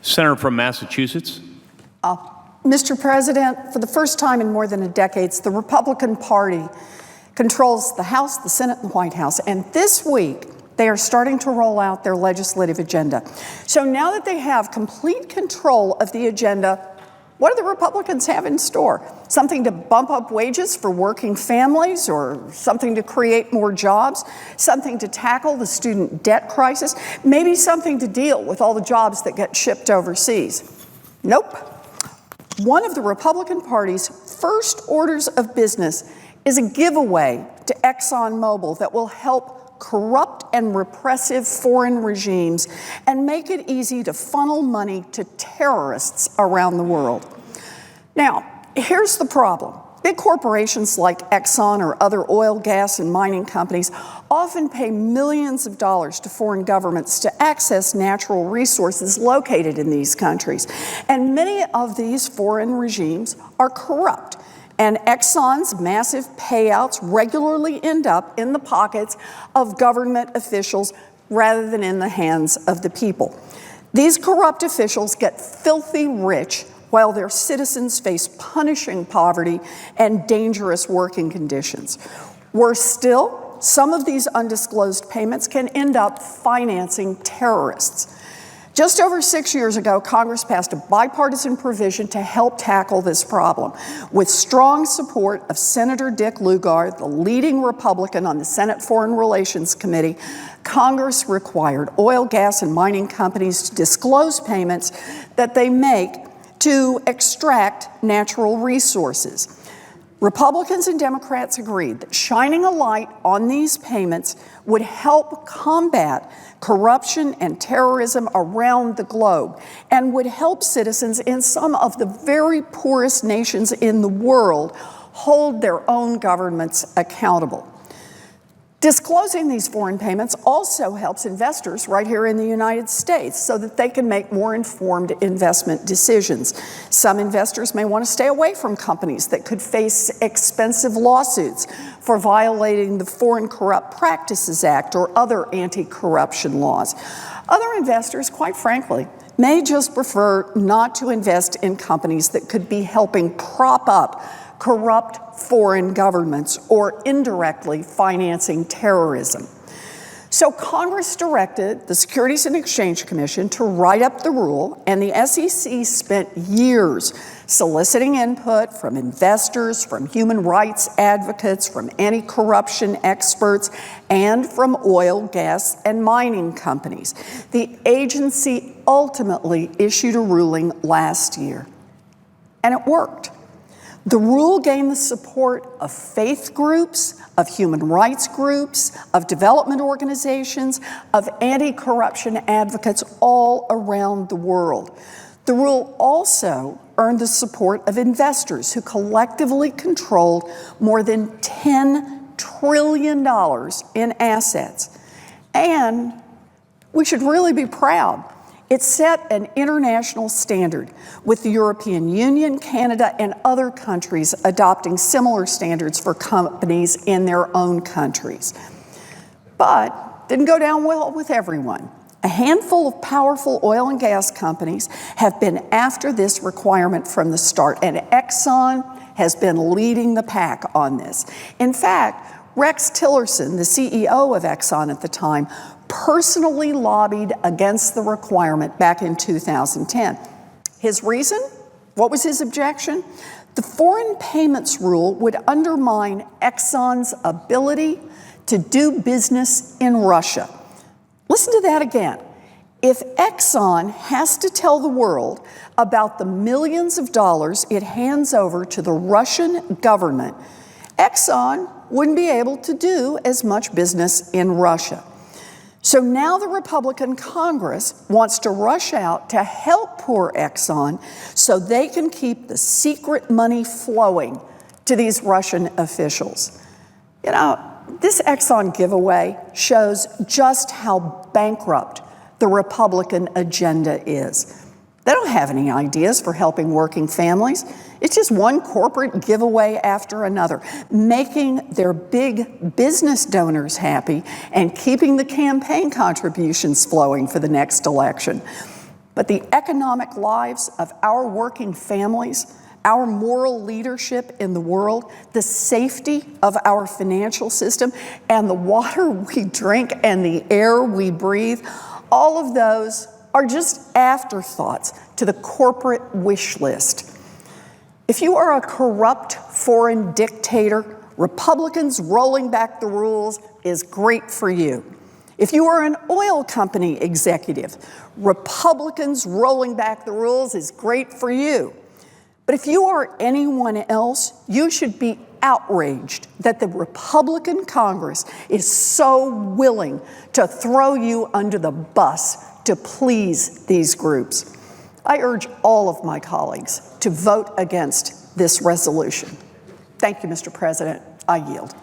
Senator from Massachusetts. Mr. President, for the first time in more than a decade, the Republican Party controls the House, the Senate, and the White House. And this week, they are starting to roll out their legislative agenda. So now that they have complete control of the agenda, what do the Republicans have in store? Something to bump up wages for working families, or something to create more jobs, something to tackle the student debt crisis, maybe something to deal with all the jobs that get shipped overseas? Nope. One of the Republican Party's first orders of business is a giveaway to Exxon-Mobil that will help corrupt and repressive foreign regimes and make it easy to funnel money to terrorists around the world. Now, here's the problem. Big corporations like Exxon or other oil, gas, and mining companies often pay millions of dollars to foreign governments to access natural resources located in these countries. And many of these foreign regimes are corrupt. And Exxon's massive payouts regularly end up in the pockets of government officials rather than in the hands of the people. These corrupt officials get filthy rich while their citizens face punishing poverty and dangerous working conditions. Worse still, some of these undisclosed payments can end up financing terrorists. Just over 6 years ago, Congress passed a bipartisan provision to help tackle this problem. With strong support of Senator Dick Lugard, the leading Republican on the Senate Foreign Relations Committee, Congress required oil, gas, and mining companies to disclose payments that they make to extract natural resources. Republicans and Democrats agreed that shining a light on these payments would help combat corruption and terrorism around the globe and would help citizens in some of the very poorest nations in the world hold their own governments accountable. Disclosing these foreign payments also helps investors right here in the United States so that they can make more informed investment decisions. Some investors may want to stay away from companies that could face expensive lawsuits for violating the Foreign Corrupt Practices Act or other anti-corruption laws. Other investors, quite frankly, may just prefer not to invest in companies that could be helping prop up corrupt foreign governments or indirectly financing terrorism. So Congress directed the Securities and Exchange Commission to write up the rule, and the SEC spent years soliciting input from investors, from human rights advocates, from anti-corruption experts, and from oil, gas, and mining companies. The agency ultimately issued a ruling last year, and it worked. The rule gained the support of faith groups, of human rights groups, of development organizations, of anti-corruption advocates all around the world. The rule also earned the support of investors who collectively controlled more than $10 trillion in assets. And we should really be proud. It set an international standard, with the European Union, Canada, and other countries adopting similar standards for companies in their own countries. But didn't go down well with everyone. A handful of powerful oil and gas companies have been after this requirement from the start, and Exxon has been leading the pack on this. In fact, Rex Tillerson, the CEO of Exxon at the time, personally lobbied against the requirement back in 2010. His reason? What was his objection? The foreign payments rule would undermine Exxon's ability to do business in Russia. Listen to that again. If Exxon has to tell the world about the millions of dollars it hands over to the Russian government, Exxon wouldn't be able to do as much business in Russia. So now the Republican Congress wants to rush out to help poor Exxon so they can keep the secret money flowing to these Russian officials. You know, this Exxon giveaway shows just how bankrupt the Republican agenda is. They don't have any ideas for helping working families. It's just one corporate giveaway after another, making their big business donors happy and keeping the campaign contributions flowing for the next election. but the economic lives of our working families, our moral leadership in the world, the safety of our financial system, and the water we drink and the air we breathe, all of those are just afterthoughts to the corporate wish list. If you are a corrupt foreign dictator, Republicans rolling back the rules is great for you. If you are an oil company executive, Republicans rolling back the rules is great for you. But if you are anyone else, you should be outraged that the Republican Congress is so willing to throw you under the bus to please these groups. I urge all of my colleagues to vote against this resolution. Thank you, Mr. President. I yield.